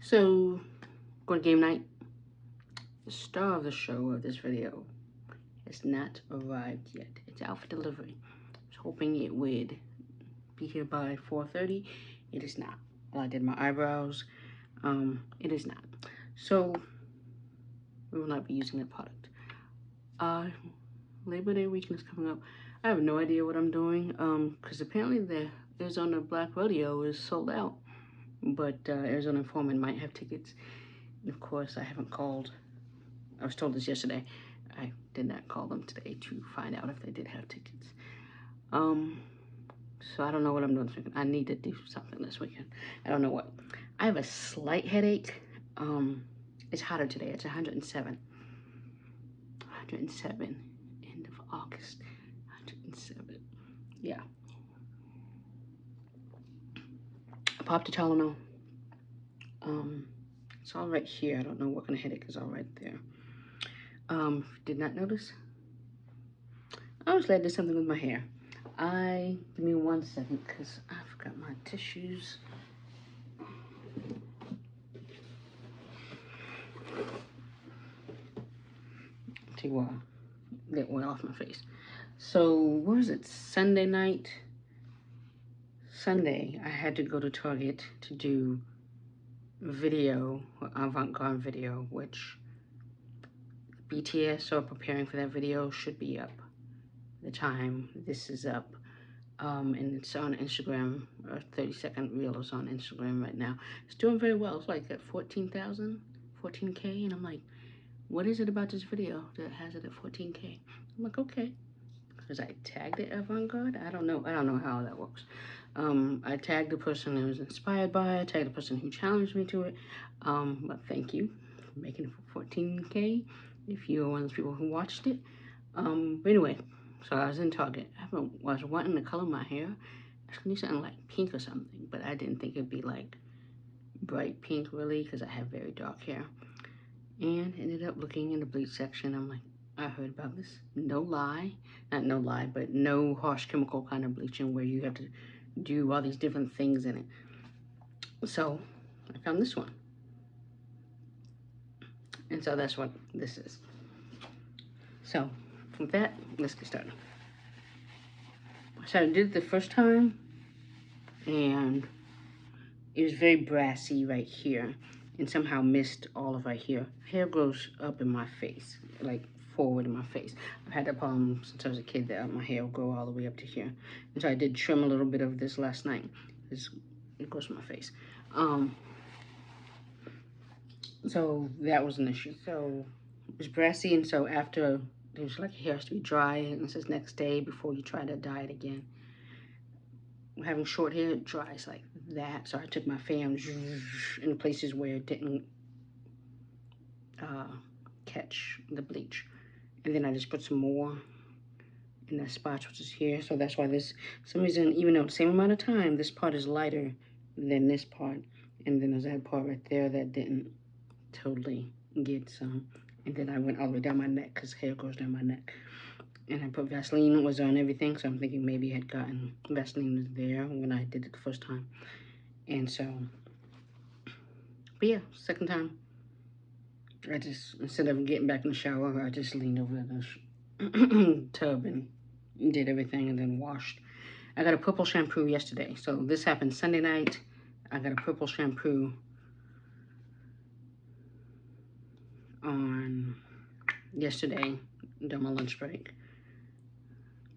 So, going to game night. The star of the show of this video has not arrived yet. It's out for delivery. I was hoping it would be here by 4:30. It is not. Well, I did my eyebrows. It is not. So, we will not be using that product. Labor Day weekend is coming up. I have no idea what I'm doing, because apparently the Arizona Black Rodeo is sold out, but Arizona Foreman might have tickets. And of course, I haven't called. I was told this yesterday. I did not call them today to find out if they did have tickets. So I don't know what I'm doing this weekend. I need to do something this weekend. I don't know what. I have a slight headache. It's hotter today. It's 107. 107. End of August. 107. Yeah. I popped a Tylenol. It's all right here. I don't know what kind of headache is all right there. Did not notice. I was glad I did something with my hair. Give me 1 second because I forgot my tissues. Tell you what, get oil off my face. So, what was it? Sunday night? Sunday, I had to go to Target to do video, avant-garde video, which BTS are preparing for that video, should be up the time this is up. And it's on Instagram. A 30-second reel is on Instagram right now. It's doing very well. It's like at 14,000, 14K, and I'm like, what is it about this video that has it at 14K? I'm like, okay, because I tagged it avant-garde. I don't know how that works. I tagged the person who was inspired by it. I tagged the person who challenged me to it. But thank you for making it for 14K. If you're one of those people who watched it. But anyway, so I was in Target. I was wanting to color my hair. I was gonna do something like pink or something, but I didn't think it'd be like bright pink really, because I have very dark hair. And ended up looking in the bleach section. I'm like, I heard about this. No lie, not no lie, but no harsh chemical kind of bleaching where you have to do all these different things in it. So I found this one. And so that's what this is. So with that, let's get started. So I did it the first time, and it was very brassy right here, and somehow missed all of right here. Hair grows up in my face, like forward in my face. I've had that problem since I was a kid, that my hair will grow all the way up to here. And so I did trim a little bit of this last night. It goes to my face. So that was an issue. So it was brassy, and so after, there's like, hair has to be dry, and it says next day before you try to dye it again. Having short hair, it dries like that. So I took my fan in places where it didn't catch the bleach. And then I just put some more in that spot, which is here. So that's why this, for some reason, even though the same amount of time, this part is lighter than this part. And then there's that part right there that didn't totally get some. And then I went all the way down my neck, because hair goes down my neck. And I put Vaseline, was on everything, so I'm thinking maybe I had gotten Vaseline there when I did it the first time. And so, but yeah, second time, I just, instead of getting back in the shower, I just leaned over the tub and did everything and then washed. I got a purple shampoo yesterday. So this happened Sunday night. I got a purple shampoo on yesterday during my lunch break.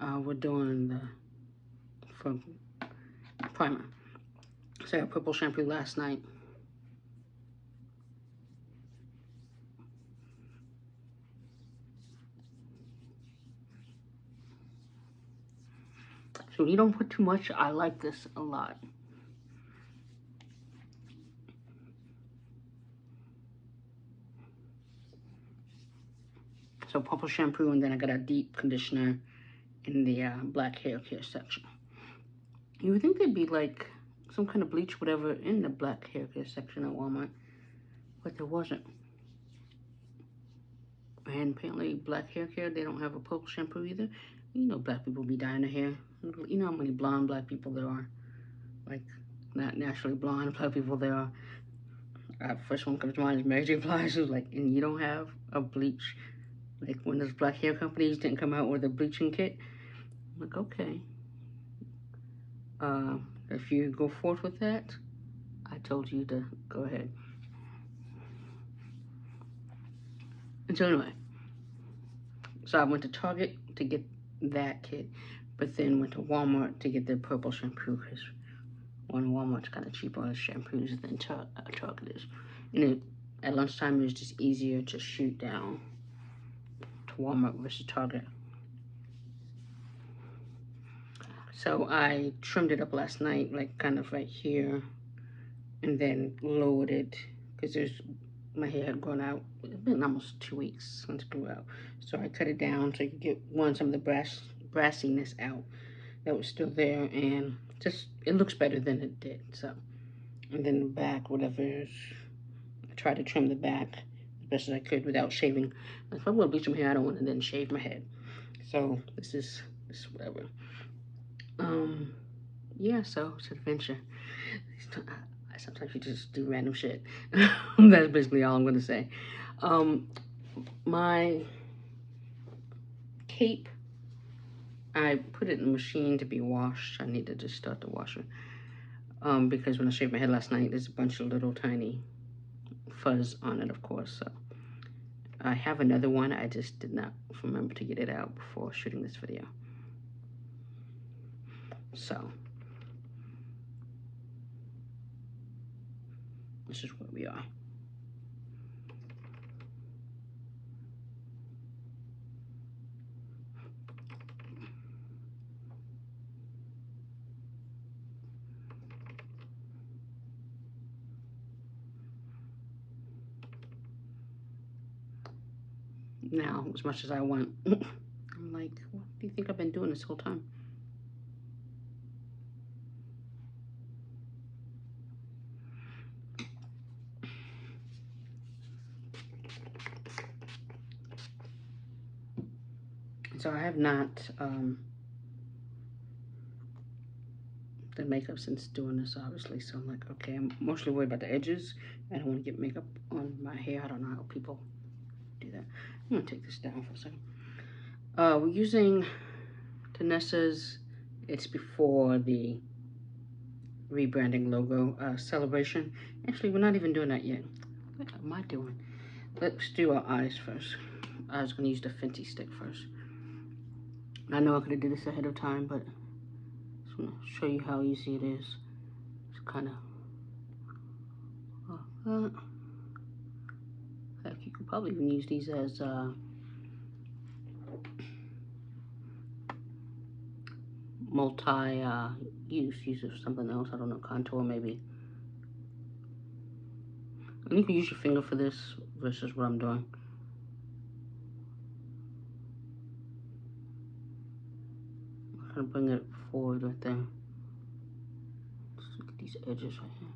We're doing the primer. So I got purple shampoo last night. So you don't put too much. I like this a lot. So purple shampoo, and then I got a deep conditioner in the black hair care section. You would think there'd be like some kind of bleach, whatever, in the black hair care section at Walmart, but there wasn't. And apparently black hair care, they don't have a purple shampoo either. You know, black people be dyeing their hair. You know how many blonde black people there are? Like, not naturally blonde black people there are. First one comes to mind is Mary J. Blige, who's like, and you don't have a bleach, like when those black hair companies didn't come out with a bleaching kit. I'm like, okay. If you go forth with that, I told you to go ahead. And so anyway, so I went to Target to get that kit, but then went to Walmart to get the purple shampoo, because one Walmart's kind of cheaper on shampoos than Target is. And at lunchtime, it was just easier to shoot down to Walmart versus Target. So I trimmed it up last night, like kind of right here, and then lowered it, because my hair had grown out. It's been almost 2 weeks since it grew out. So I cut it down so you could get some of the brassiness out that was still there, and just, it looks better than it did. So, and then the back, whatever, I tried to trim the back as best as I could without shaving. If I'm gonna bleach my hair, I don't want to then shave my head. So this is whatever. Yeah, so it's an adventure. Sometimes you just do random shit. That's basically all I'm gonna say. My cape, I put it in the machine to be washed. I need to just start the washer. Because when I shaved my head last night, there's a bunch of little tiny fuzz on it, of course. So I have another one. I just did not remember to get it out before shooting this video. So this is where we are. Now, as much as I want, I'm like, what do you think I've been doing this whole time? So I have not done makeup since doing this, obviously. So I'm like, okay, I'm mostly worried about the edges. I don't want to get makeup on my hair. I don't know how people do that. I'm gonna take this down for a second. We're using Danessa's, it's before the rebranding logo, Celebration. Actually, we're not even doing that yet. What am I doing? Let's do our eyes first. I was gonna use the Fenty stick first. I know I could have did this ahead of time, but I just wanna show you how easy it is. It's kind of, heck, you could probably even use these as use of something else. I don't know, contour maybe. And you can use your finger for this versus what I'm doing. I'm gonna bring it forward right there. Just look at these edges right here.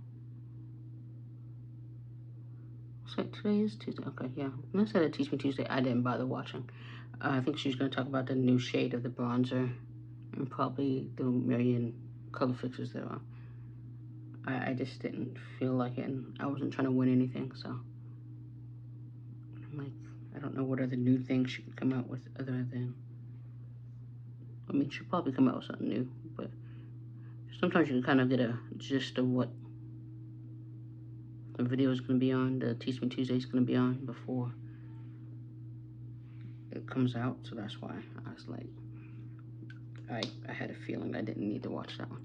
So today is Tuesday. Okay, yeah. When I said it Teach Me Tuesday, I didn't bother watching. I think she's gonna talk about the new shade of the bronzer and probably the million color fixes there are. I just didn't feel like it, and I wasn't trying to win anything, so I'm like, I don't know what other new things she could come out with other than, I mean, she'll probably come out with something new, but sometimes you can kind of get a gist of what the video is going to be on, the Teach Me Tuesday is going to be on before it comes out, so that's why I was like, I had a feeling I didn't need to watch that one.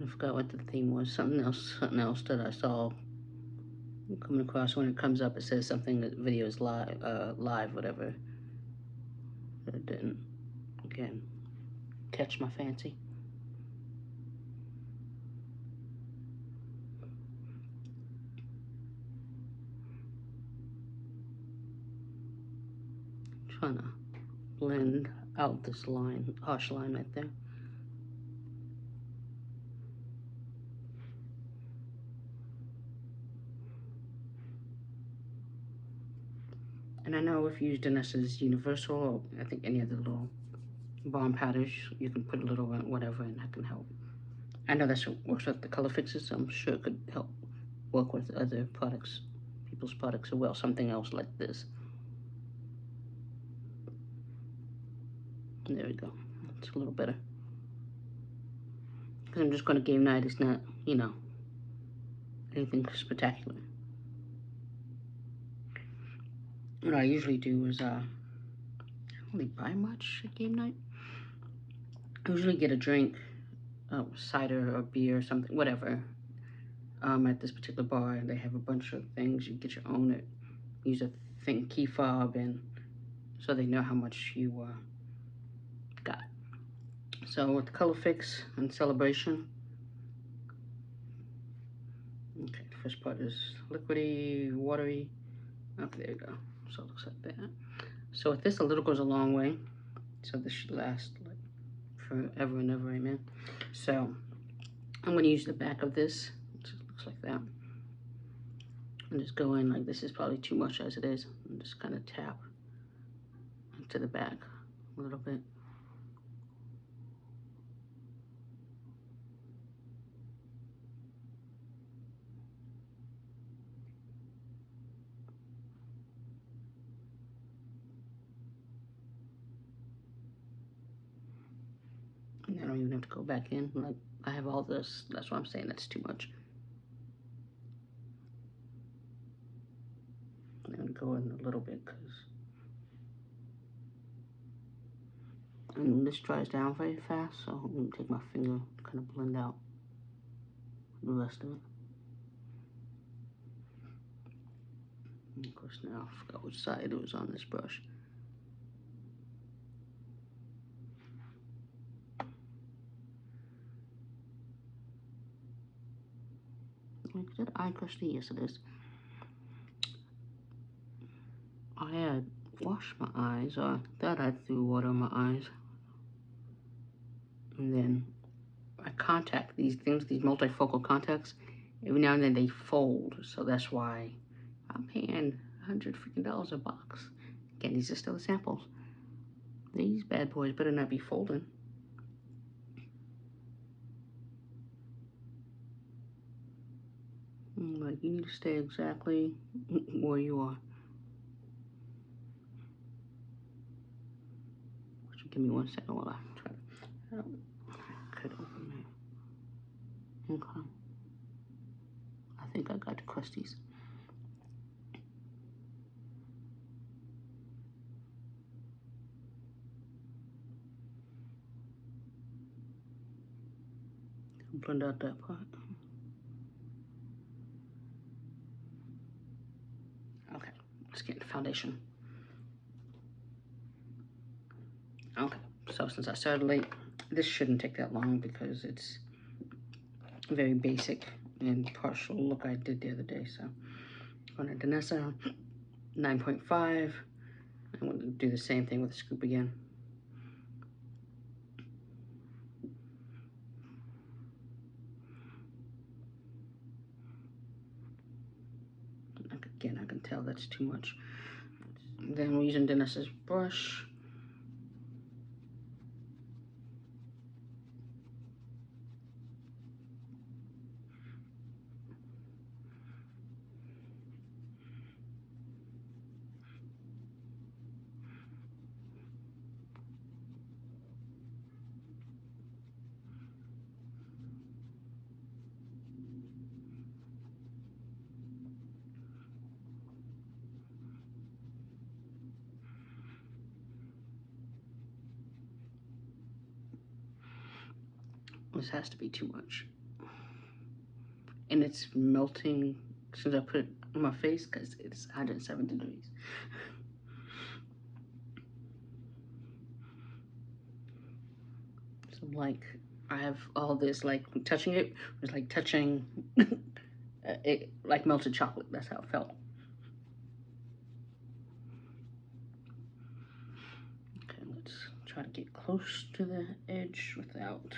I forgot what the theme was. Something else that I saw coming across. When it comes up, it says something that video is live, whatever. But it didn't, again, catch my fancy. Trying to blend out this line, harsh line right there. And I know if you use Danessa's Universal, or I think any of the little balm powders. You can put a little whatever, and that can help. I know that's what works with the color fixes. So I'm sure it could help work with other products, people's products as well. Something else like this. There we go. It's a little better. Because I'm just going to game night. It's not, you know, anything spectacular. What I usually do is, I don't really buy much at game night. I usually get a drink, cider or beer or something, whatever. At this particular bar, they have a bunch of things. You get your own. Use a thing, key fob, and so they know how much you got. So with the color fix and celebration. Okay, the first part is liquidy, watery. Okay, there we go. So it looks like that. So with this, a little goes a long way. So this should last like forever and ever, amen. So I'm going to use the back of this. It looks like that. And just go in like this is probably too much as it is. And just kind of tap into the back a little bit. I don't even have to go back in. Like I have all this. That's why I'm saying that's too much. I'm gonna go in a little bit because this dries down very fast. So I'm gonna take my finger to kind of blend out the rest of it. And of course, now I forgot which side it was on this brush. Is it eye crusty? Yes, it is. I had washed my eyes, or thought I threw water on my eyes. And then I contact these things, these multifocal contacts. Every now and then they fold, so that's why I'm paying $100 a box. Again, these are still the samples. These bad boys better not be folding. Like, you need to stay exactly where you are. Give me 1 second while I try to. Could open it. Okay. I think I got the crusties. Blend out that part. Okay, let's get the foundation. Okay, so since I started late, this shouldn't take that long because it's very basic and partial look I did the other day. So I'm going to Danessa 9.5. I'm going to do the same thing with the scoop again. Again, I can tell that's too much. Then we're using Danessa's brush. This has to be too much. And it's melting as soon as I put it on my face because it's 107 degrees. So like, I have all this, like touching it was like touching it like melted chocolate. That's how it felt. Okay, let's try to get close to the edge without.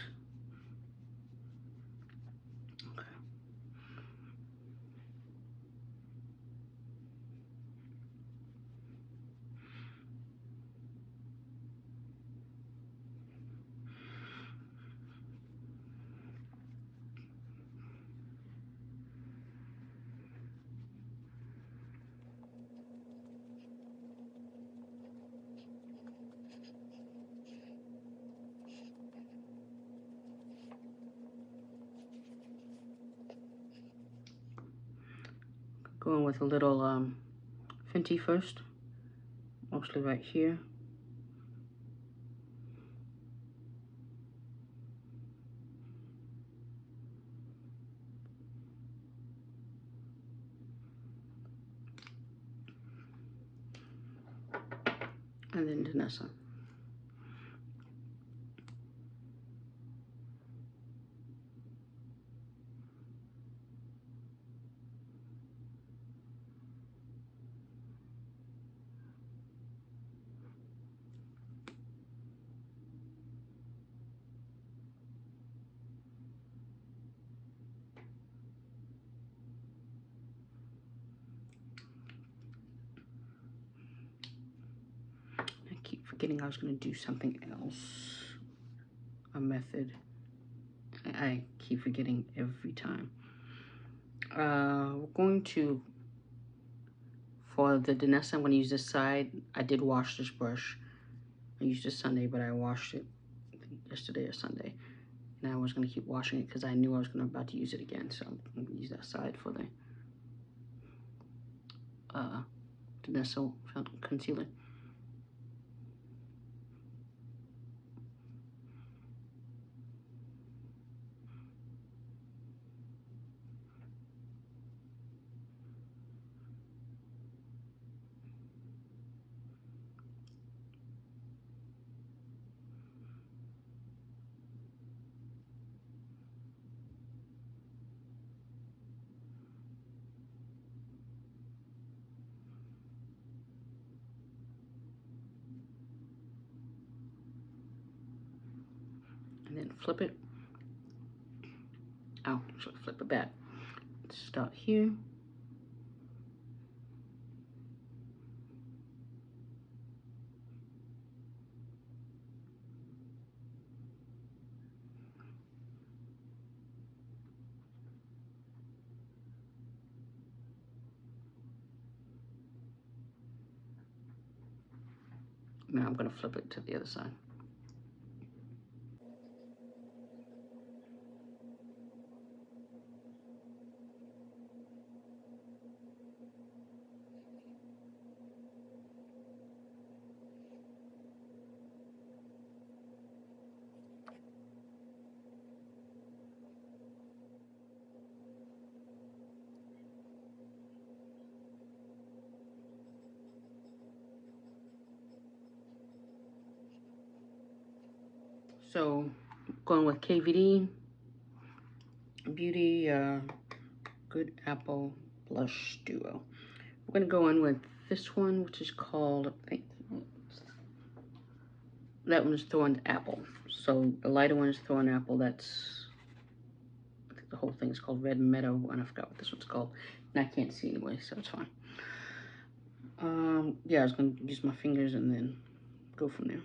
Going with a little Fenty first, mostly right here. And then Danessa. I keep forgetting I was going to do something else. A method. I keep forgetting every time. We're going to, for the Danessa, I'm going to use this side. I did wash this brush. I used it Sunday, but I washed it yesterday or Sunday. And I was going to keep washing it because I knew I was about to use it again. So I'm going to use that side for the Danessa concealer. And then flip it. Oh, should flip it back. Let's start here. Now I'm going to flip it to the other side. So, going with KVD Beauty Good Apple Blush Duo. We're going to go in with this one, which is called, I think, that one is Thorned Apple. So the lighter one is Thorned Apple. That's, I think the whole thing is called Red Meadow, and I forgot what this one's called. And I can't see anyway, so it's fine. Yeah, I was going to use my fingers and then go from there.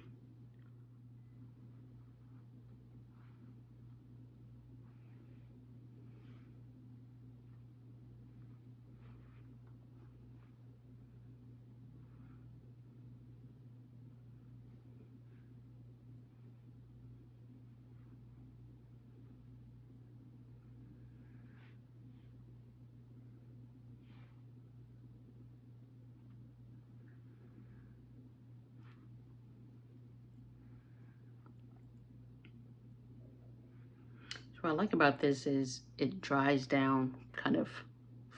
So what I like about this is it dries down kind of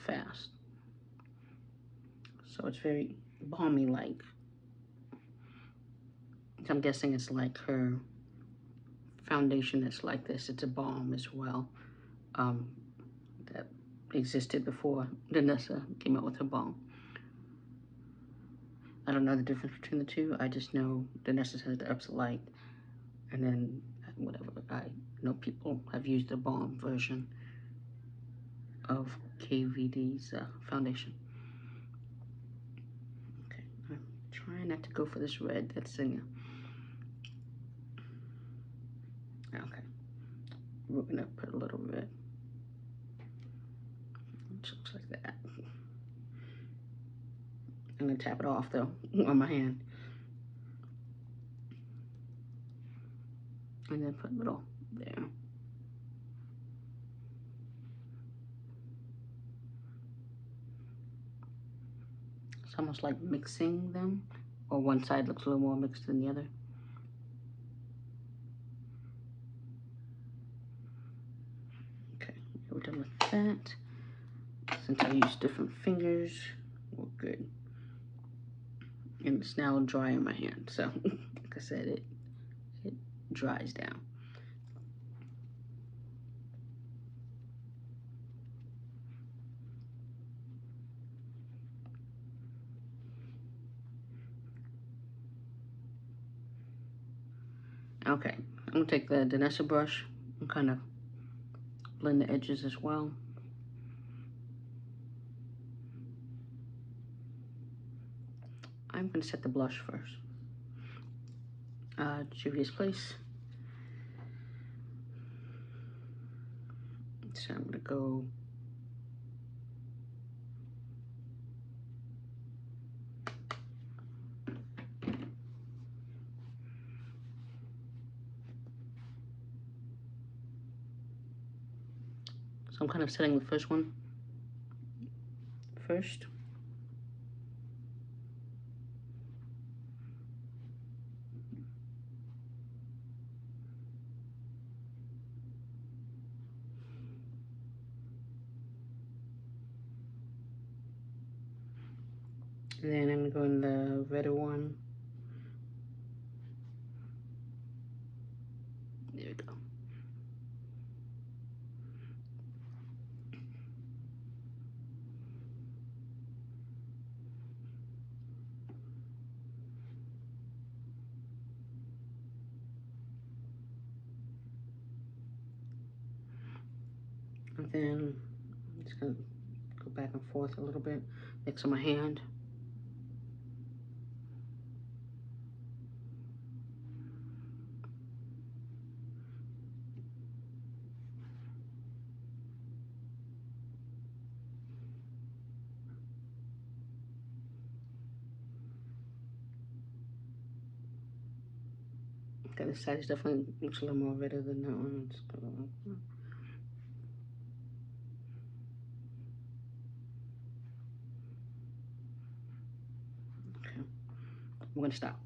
fast. So it's very balmy-like. I'm guessing it's like her foundation that's like this. It's a balm as well. That existed before Danessa came out with her balm. I don't know the difference between the two. I just know Danessa has the Ups Light, and then whatever. I know people have used the balm version of KVD's foundation. Okay, I'm trying not to go for this red that's in here. Okay, we're gonna put a little red. It looks like that. I'm gonna tap it off though on my hand. And then put a little there. almost like mixing them, or one side looks a little more mixed than the other. Okay, we're done with that. Since I use different fingers, we're good. And it's now dry in my hand, so like I said, it dries down. Okay, I'm gonna take the Danessa brush and kind of blend the edges as well. I'm gonna set the blush first. Juvia's Place. So I'm gonna go so I'm kind of setting the first one first. And then I'm gonna go in the redder one. There we go. And then I'm just gonna go back and forth a little bit, mix on my hand. Okay, this side is definitely looks a little more redder than that one. Okay, I'm gonna stop.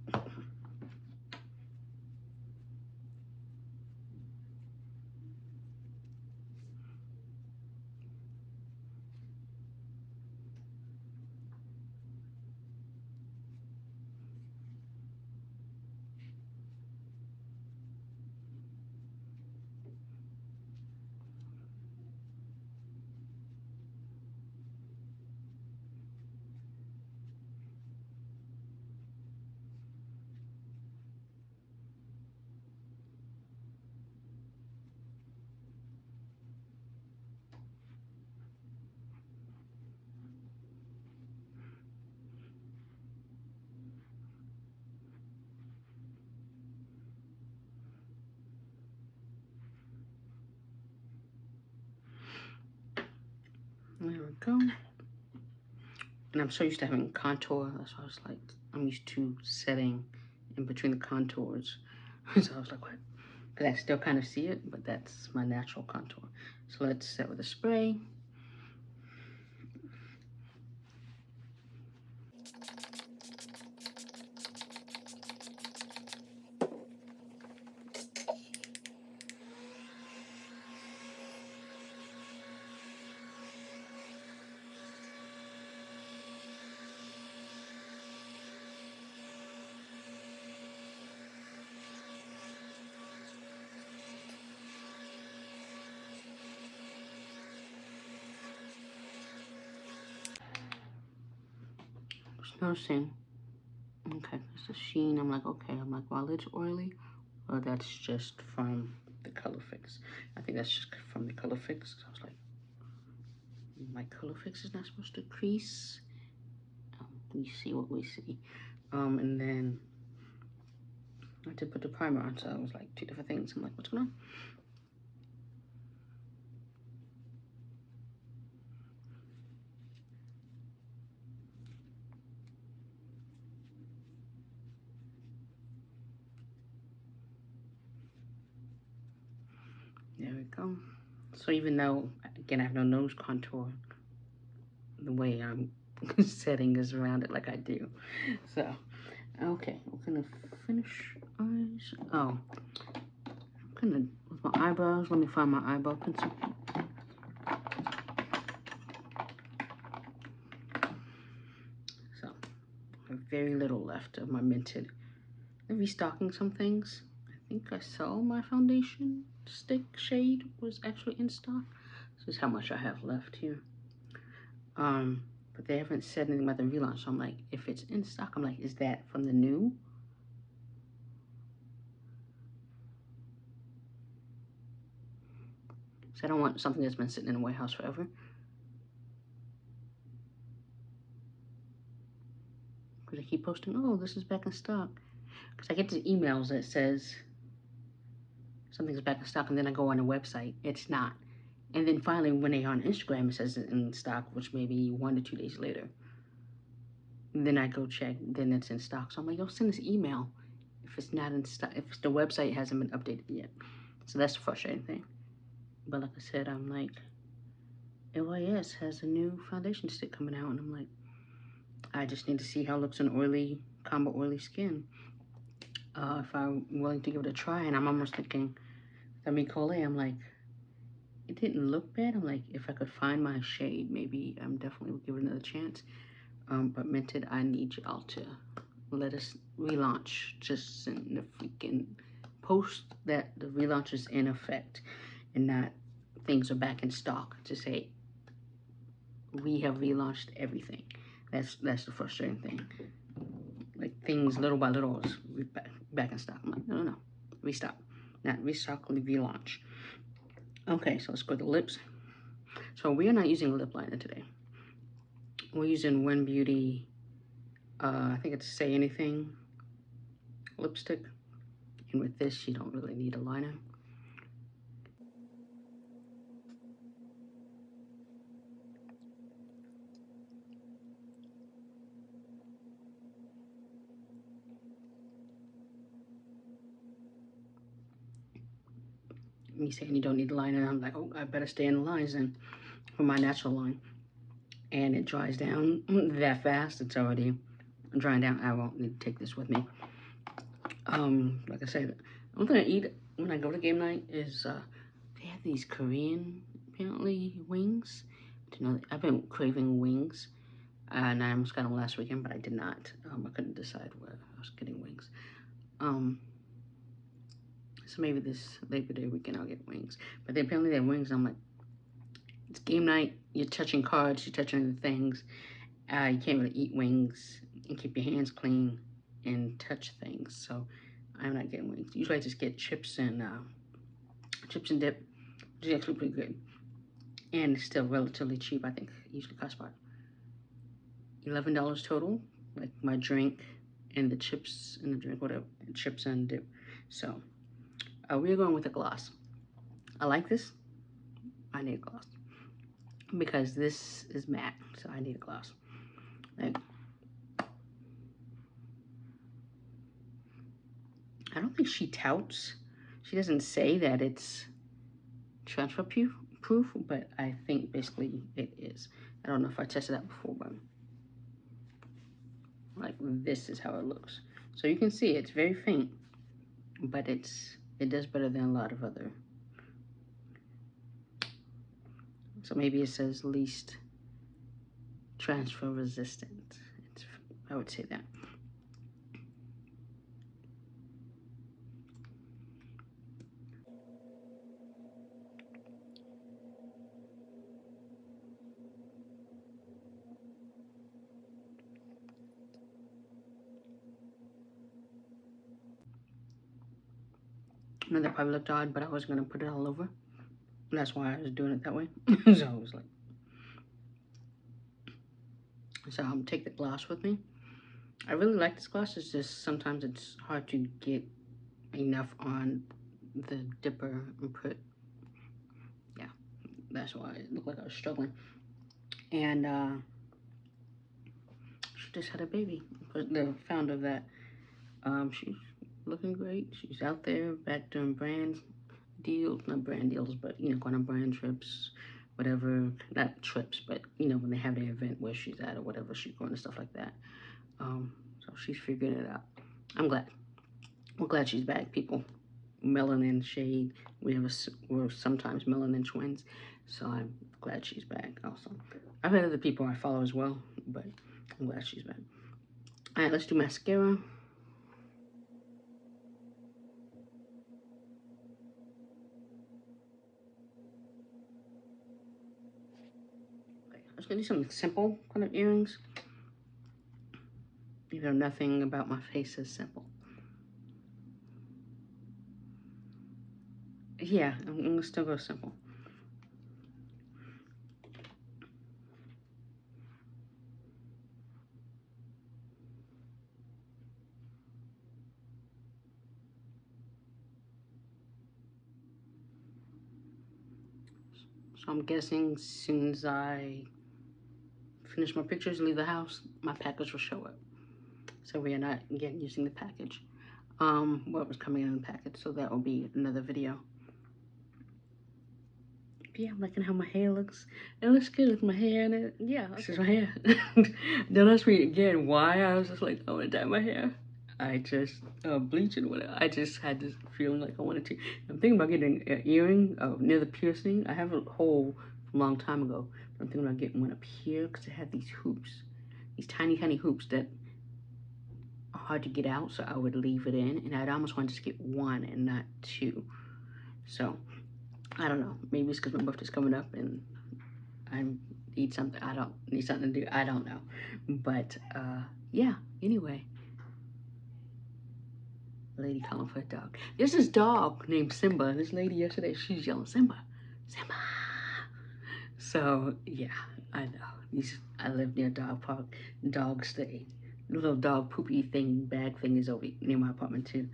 There we go. And I'm so used to having contour. That's why I was like, I'm used to setting in between the contours. So I was like, what? Because I still kind of see it, but that's my natural contour. So let's set with a spray. Noticing, okay, it's a sheen. I'm like, okay, I'm like, well, it's oily, or that's just from the color fix. I think that's just from the color fix. I was like, my color fix is not supposed to crease. We see what we see. And then I did put the primer on, so it was like two different things. I'm like, what's going on? There we go. So even though, again, I have no nose contour, the way I'm settings around it like I do. So, okay, we're gonna finish eyes. Oh, I'm gonna, with my eyebrows, let me find my eyebrow pencil. So, I have very little left of my Mented. I'm restocking some things. I think I saw my foundation stick shade was actually in stock. This is how much I have left here. But they haven't said anything about the relaunch, so I'm like, if it's in stock, I'm like, is that from the new? So I don't want something that's been sitting in the warehouse forever. Because I keep posting, oh, this is back in stock. Because I get the emails that says something's back in stock, and then I go on the website, it's not. And then finally, when they are on Instagram, it says it's in stock, which may be 1 to 2 days later. And then I go check, then it's in stock. So I'm like, yo, send this email if it's not in stock, if the website hasn't been updated yet. So that's the frustrating thing. But like I said, I'm like, LYS has a new foundation stick coming out, and I'm like, I just need to see how it looks on oily, combo oily skin. If I'm willing to give it a try, and I'm almost thinking, I mean, Coley, I'm like, it didn't look bad. I'm like, if I could find my shade, maybe I'm definitely would give it another chance. But Mented, I need y'all to let us relaunch. Just if we can post that the relaunch is in effect and not things are back in stock to say we have relaunched everything. That's the frustrating thing. Like things little by little is back in stock. I'm like, no, restock, not restock, relaunch. Okay, so let's go to the lips. So we are not using lip liner today. We're using One Beauty, I think it's Say Anything lipstick. And with this, you don't really need a liner. Me saying you don't need a liner, I'm like, oh, I better stay in the lines then for my natural line. And it dries down that fast. It's already drying down. I won't need to take this with me. Like I said, the only thing I eat when I go to game night is they have these Korean apparently wings. You know, I've been craving wings, and I almost got them last weekend, but I did not. I couldn't decide where I was getting wings. So maybe this Labor Day weekend I'll get wings. But apparently they have wings. And I'm like, it's game night. You're touching cards. You're touching the things. You can't really eat wings and keep your hands clean and touch things. So I'm not getting wings. Usually I just get chips and dip, which is actually pretty good. And it's still relatively cheap. I think it usually costs about $11 total. Like my drink and the chips and the drink, whatever, chips and dip. So we're going with a gloss. I like this. I need a gloss because this is matte, so I need a gloss. Like, I don't think she touts. She doesn't say that it's transfer proof, but I think basically it is. I don't know if I tested that before, but like this is how it looks. So you can see it's very faint, but it does better than a lot of other. So maybe it says least transfer resistant. I would say that. I know that probably looked odd, but I was gonna put it all over. And that's why I was doing it that way. So I was like, so I'm take the gloss with me. I really like this gloss. It's just sometimes it's hard to get enough on the dipper and put. Yeah, that's why it looked like I was struggling. And she just had a baby. The founder of that, she's looking great. She's out there back doing brand deals, not brand deals, but you know, going on brand trips whatever, not trips, but you know, when they have their event where she's at or whatever she's going and stuff like that. So she's figuring it out. I'm glad. We're glad she's back, people. Melanin shade. We're sometimes melanin twins, so I'm glad she's back also. I've had other people I follow as well, but I'm glad she's back. All right, let's do mascara. I was gonna do some simple kind of earrings. You know, nothing about my face is simple. Yeah, I'm gonna still go simple. So I'm guessing as soon as I finish my pictures and leave the house, my package will show up. So we are not, again, using the package. What was coming in the package, so that will be another video. Yeah, I'm liking how my hair looks. It looks good with my hair in it. Yeah, this is my hair. Don't ask me again why I was just like, I want to dye my hair. I just bleach it or whatever. I just had this feeling like I wanted to. I'm thinking about getting an earring near the piercing. I have a hole from a long time ago. But I'm thinking about getting one up here because it had these hoops. These tiny, tiny hoops that are hard to get out. So I would leave it in. And I'd almost want to just get one and not two. So I don't know. Maybe it's because my birthday's coming up and I need something. I don't need something to do. I don't know. But yeah, anyway. Lady calling for a dog. There's this dog named Simba. And this lady yesterday, she's yelling, Simba, Simba. So yeah, I know. I live near a dog park. Dogs stay. The little dog poopy thing, bag thing is over near my apartment too.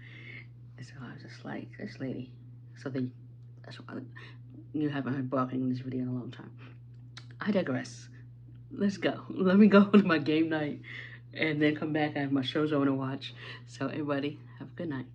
And so I was just like, this lady. So that's why you haven't heard barking in this video in a long time. I digress. Let's go. Let me go to my game night and then come back. I have my shows I want to watch. So everybody, have a good night.